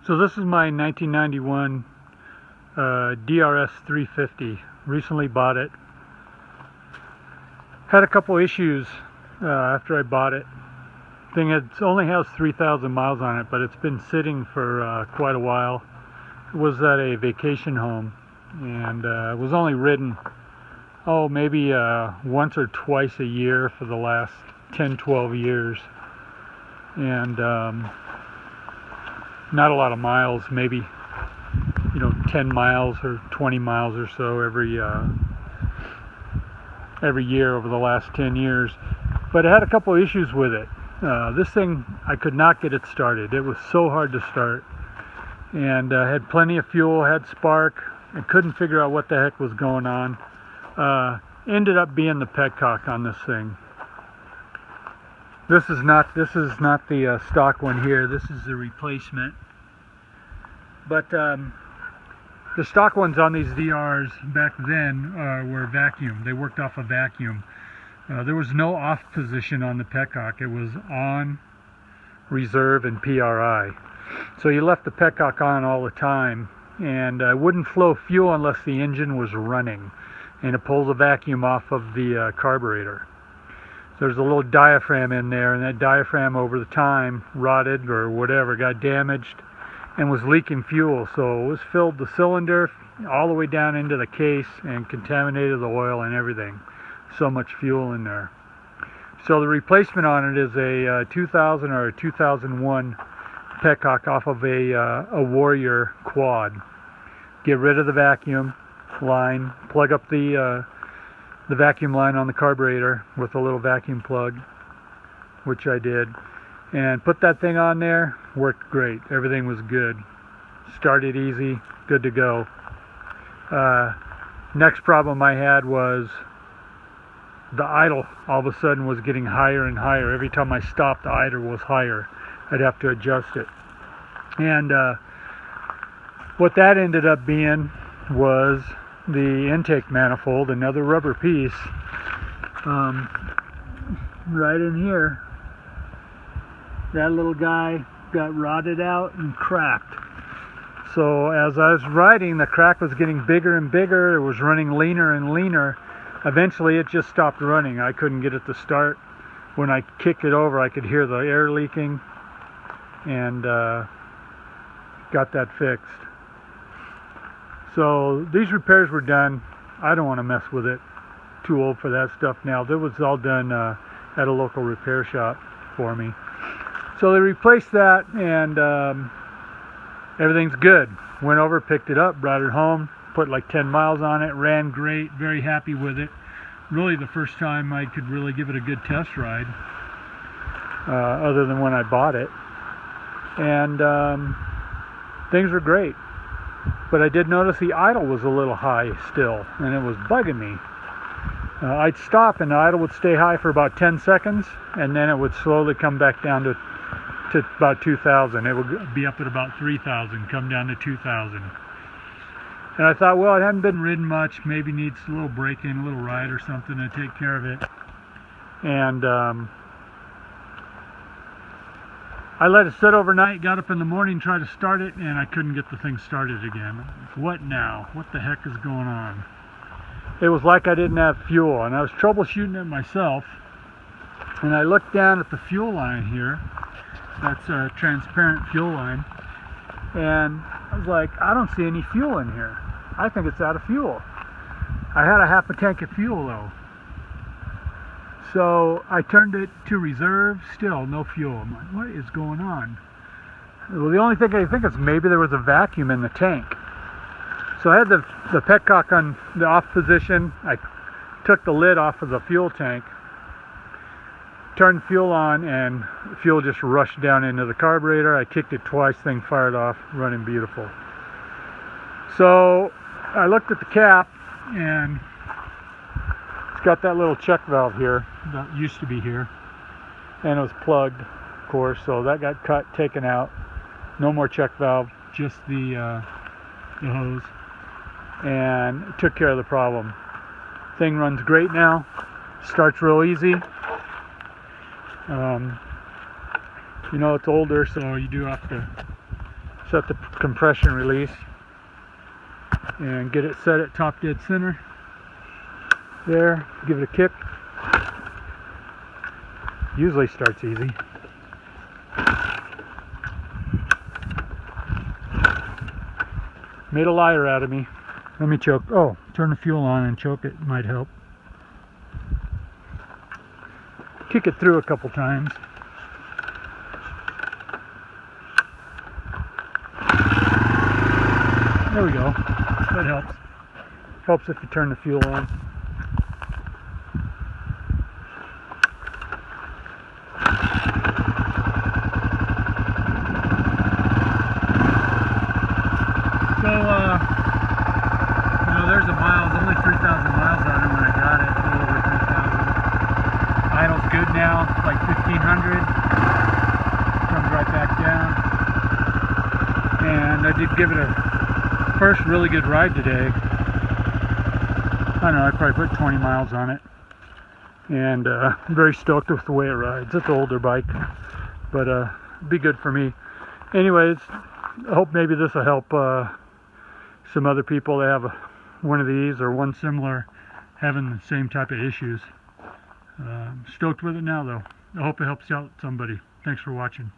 So this is my 1991 DRS350. Recently bought it. Had a couple issues after I bought it. It only has 3,000 miles on it, but it's been sitting for quite a while. It was at a vacation home, and it was only ridden, maybe once or twice a year for the last 10-12 years. And not a lot of miles, maybe 10 miles or 20 miles or so every year over the last 10 years. But I had a couple issues with it. This thing, I could not get it started. It was so hard to start, and had plenty of fuel, had spark, and couldn't figure out what the heck was going on. Ended up being the petcock on this thing. This is not the stock one here. This is the replacement. But the stock ones on these DRs back then were vacuum. They worked off a vacuum. There was no off position on the petcock. It was on, reserve, and PRI. So you left the petcock on all the time, and wouldn't flow fuel unless the engine was running, and it pulls a vacuum off of the carburetor. There's a little diaphragm in there, and that diaphragm over the time rotted or whatever, got damaged, and was leaking fuel. So it was filled the cylinder all the way down into the case and contaminated the oil and everything. So much fuel in there. So the replacement on it is a 2000 or a 2001 petcock off of a Warrior quad. Get rid of the vacuum line, plug up the vacuum line on the carburetor with a little vacuum plug, which I did, and put that thing on there. Worked great. Everything was good. Started easy, good to go. Next problem I had was the idle all of a sudden was getting higher and higher. Every time I stopped, the idle was higher. I'd have to adjust it. And what that ended up being was the intake manifold, another rubber piece, right in here. That little guy got rotted out and cracked. So as I was riding, the crack was getting bigger and bigger. It was running leaner and leaner. Eventually it just stopped running. I couldn't get it to start. When I kicked it over, I could hear the air leaking, and got that fixed. So these repairs were done. I don't want to mess with it. Too old for that stuff now. That was all done at a local repair shop for me. So they replaced that, and everything's good. Went over, picked it up, brought it home, put like 10 miles on it, ran great, very happy with it. Really the first time I could really give it a good test ride, other than when I bought it. And things were great. But I did notice the idle was a little high still, and it was bugging me. I'd stop and the idle would stay high for about 10 seconds, and then it would slowly come back down to about 2,000. It would be up at about 3,000, come down to 2,000. And I thought, well, it hadn't been ridden much, maybe needs a little break-in, a little ride or something to take care of it. And I let it sit overnight, got up in the morning, tried to start it, and I couldn't get the thing started again. What now? What the heck is going on? It was like I didn't have fuel, and I was troubleshooting it myself. And I looked down at the fuel line here. That's a transparent fuel line. And I was like, I don't see any fuel in here. I think it's out of fuel. I had a half a tank of fuel though. So I turned it to reserve, still no fuel. I'm like, what is going on? Well, the only thing I think is maybe there was a vacuum in the tank. So I had the petcock on the off position. I took the lid off of the fuel tank, turned fuel on, and fuel just rushed down into the carburetor. I kicked it twice, thing fired off, running beautiful. So I looked at the cap, and it's got that little check valve here that used to be here, and it was plugged, of course, so that got cut, taken out. No more check valve, just the hose, and it took care of the problem. Thing runs great now, starts real easy. You know, it's older, so you do have to set the compression release, and get it set at top dead center. There, give it a kick. Usually starts easy. Made a liar out of me. Let me choke. Oh, turn the fuel on and choke it. Might help. Kick it through a couple times. There we go. That helps. Helps if you turn the fuel on. So, there's the miles. Only 3,000 miles on it when I got it. A little over 3,000. Idle's good now. Like 1,500. Comes right back down. And I did give it a first really good ride today. I don't know, I probably put 20 miles on it. And I'm very stoked with the way it rides. It's an older bike, but be good for me. Anyways, I hope maybe this will help some other people that have one of these or one similar, having the same type of issues. Stoked with it now though. I hope it helps out somebody. Thanks for watching.